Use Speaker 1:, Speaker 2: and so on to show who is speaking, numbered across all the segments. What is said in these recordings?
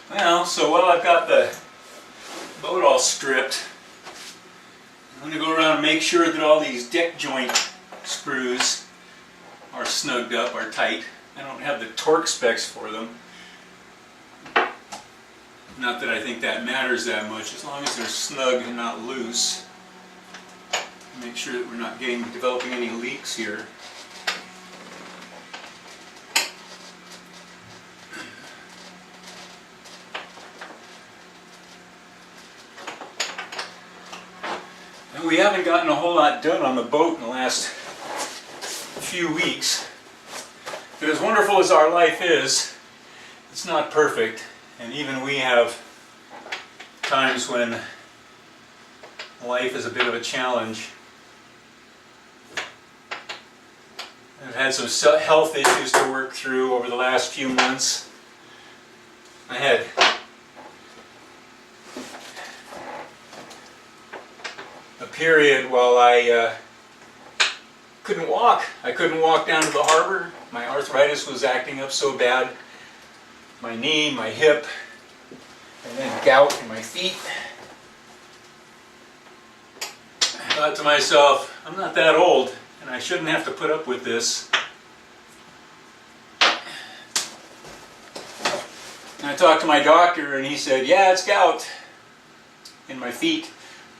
Speaker 1: Well, so while I've got the boat all stripped, I'm going to go around and make sure that all these deck joint screws are snugged up, are tight. I don't have the torque specs for them. Not that I think that matters that much, as long as they're snug and not loose. Make sure that we're not developing any leaks here. And we haven't gotten a whole lot done on the boat in the last few weeks. But as wonderful as our life is, it's not perfect. And even we have times when life is a bit of a challenge. I've had some health issues to work through over the last few months. I had a period while I couldn't walk. I couldn't walk down to the harbor. My arthritis was acting up so bad. My knee, my hip, and then gout in my feet. I thought to myself, I'm not that old, and I shouldn't have to put up with this. And I talked to my doctor, and he said, yeah, it's gout in my feet,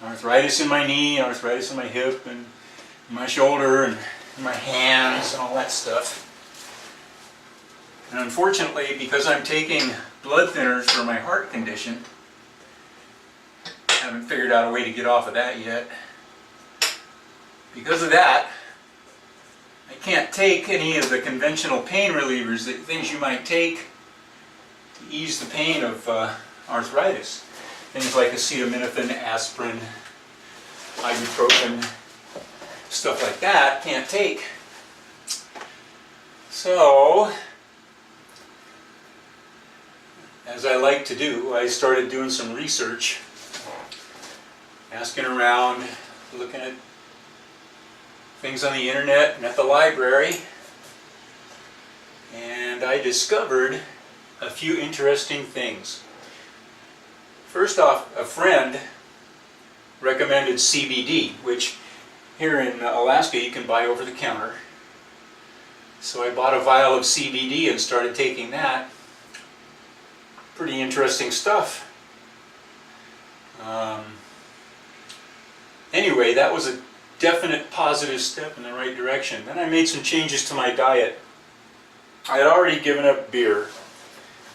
Speaker 1: arthritis in my knee, arthritis in my hip, and my shoulder, and my hands, and all that stuff. And unfortunately, because I'm taking blood thinners for my heart condition, I haven't figured out a way to get off of that yet. Because of that, I can't take any of the conventional pain relievers, the things you might take to ease the pain of arthritis. Things like acetaminophen, aspirin, ibuprofen, stuff like that, can't take. So, as I like to do, I started doing some research, asking around, looking at things on the internet and at the library, and I discovered a few interesting things. First off, a friend recommended CBD, which here in Alaska you can buy over the counter. So I bought a vial of CBD and started taking that. Pretty interesting stuff. Anyway, that was a definite positive step in the right direction. Then I made some changes to my diet. I had already given up beer,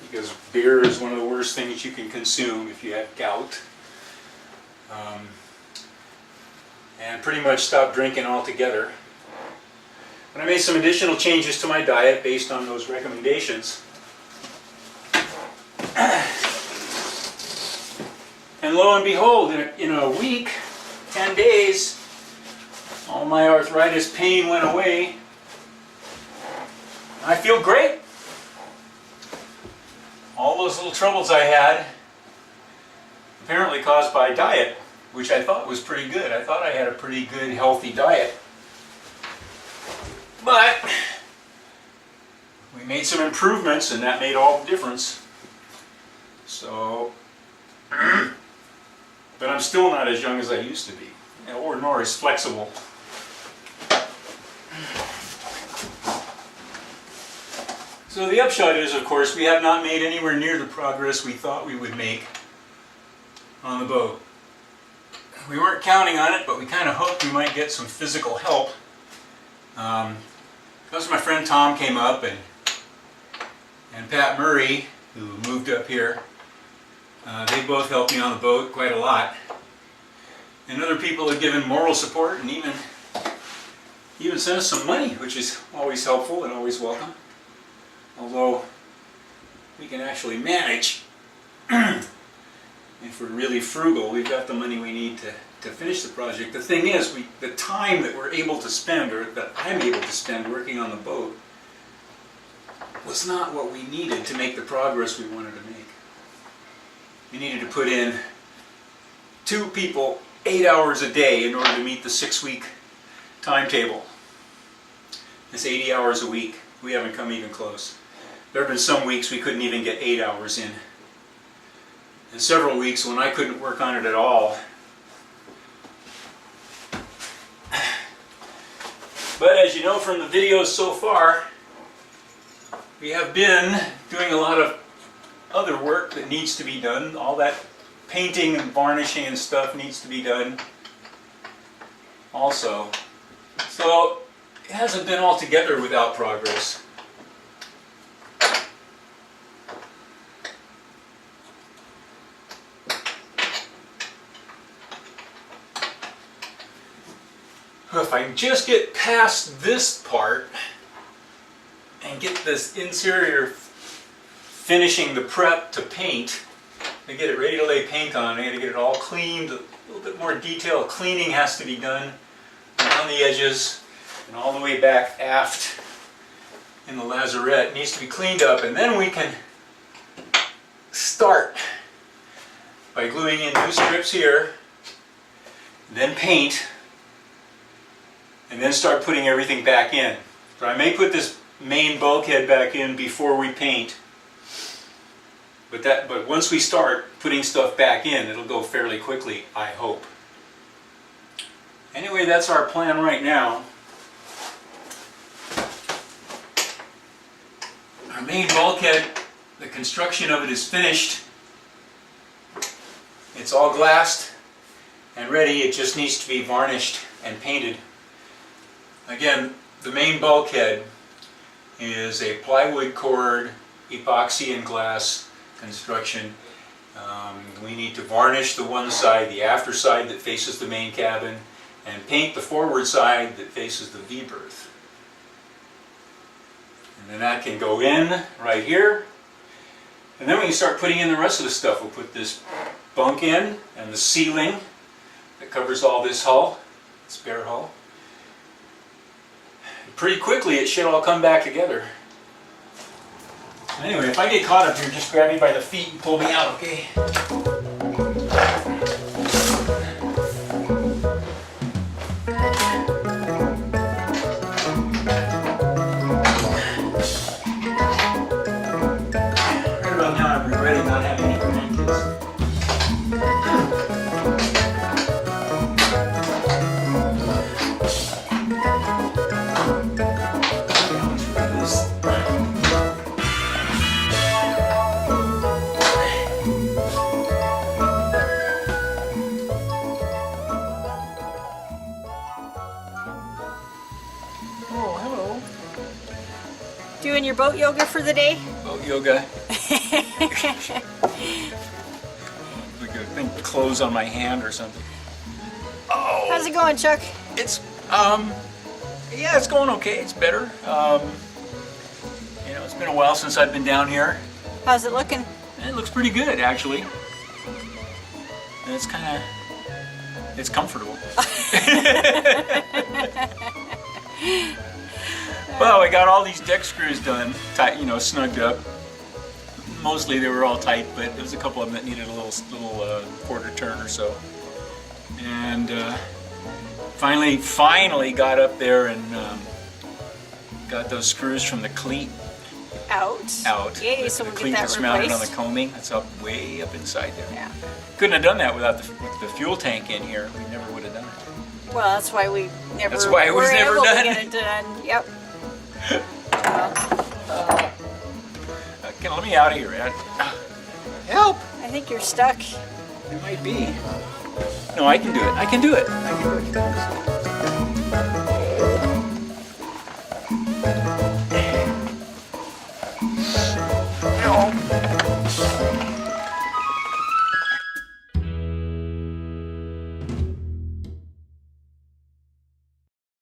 Speaker 1: because beer is one of the worst things you can consume if you have gout. And pretty much stopped drinking altogether. But I made some additional changes to my diet based on those recommendations. And lo and behold, in a week, 10 days, all my arthritis pain went away. I feel great. All those little troubles I had, apparently caused by diet, which I thought was pretty good. I thought I had a pretty good, healthy diet. But we made some improvements, and that made all the difference. So, but I'm still not as young as I used to be, or nor as flexible. So the upshot is, of course, we have not made anywhere near the progress we thought we would make on the boat. We weren't counting on it, but we kind of hoped we might get some physical help. Because my friend Tom came up, and Pat Murray, who moved up here, they both helped me on the boat quite a lot. And other people have given moral support and even sent us some money, which is always helpful and always welcome. Although we can actually manage. If we're really frugal, we've got the money we need to finish the project. The thing is, the time that we're able to spend, or that I'm able to spend working on the boat, was not what we needed to make the progress we wanted to make. We needed to put in 2 people 8 hours a day in order to meet the 6-week timetable. It's 80 hours a week. We haven't come even close. There have been some weeks we couldn't even get 8 hours in. and several weeks when I couldn't work on it at all. But as you know from the videos so far, we have been doing a lot of other work that needs to be done. All that painting and varnishing and stuff needs to be done also. So it hasn't been altogether without progress. If I can just get past this part and get this interior finishing the prep to paint, to get it ready to lay paint on, I got to get it all cleaned. A little bit more detail cleaning has to be done around the edges and all the way back aft in the lazarette. It needs to be cleaned up, and then we can start by gluing in new strips here, then paint, and then start putting everything back in. But I may put this main bulkhead back in before we paint. But once we start putting stuff back in, it'll go fairly quickly, I hope. Anyway, that's our plan right now. Our main bulkhead, the construction of it is finished. It's all glassed and ready. It just needs to be varnished and painted. Again, the main bulkhead is a plywood cord, epoxy and glass construction. We need to varnish the one side, the after side that faces the main cabin, and paint the forward side that faces the V-berth. And then that can go in right here. And then we can start putting in the rest of the stuff. We'll put this bunk in and the ceiling that covers all this hull, spare hull. Pretty quickly it should all come back together. Anyway, if I get caught up here, just grab me by the feet and pull me out, okay? Right about now I'm regretting not having any grandkids.
Speaker 2: Doing your boat yoga for the day?
Speaker 1: Boat yoga. Like a thing close on my hand or something. Oh.
Speaker 2: How's it going, Chuck?
Speaker 1: It's yeah, it's going okay. It's better. You know, it's been a while since I've been down here.
Speaker 2: How's it looking?
Speaker 1: It looks pretty good, actually. And it's kind of, it's comfortable. Well, I got all these deck screws done, tight, you know, snugged up. Mostly they were all tight, but there was a couple of them that needed a little quarter turn or so. And finally got up there and got those screws from the cleat out.
Speaker 2: Yay, so
Speaker 1: the
Speaker 2: we'll
Speaker 1: cleat
Speaker 2: get that
Speaker 1: that's mounted on the
Speaker 2: replaced.
Speaker 1: coaming. That's up way up inside there.
Speaker 2: Yeah.
Speaker 1: Couldn't have done that without with the fuel tank in here. We never would have done it.
Speaker 2: Well, that's why we never
Speaker 1: That's why it was
Speaker 2: were
Speaker 1: never
Speaker 2: able
Speaker 1: done.
Speaker 2: to get it done. Yep.
Speaker 1: Okay, let me out of here, Ed. Help!
Speaker 2: I think you're stuck.
Speaker 1: It might be. No, I can do it. I can do it. I can do it.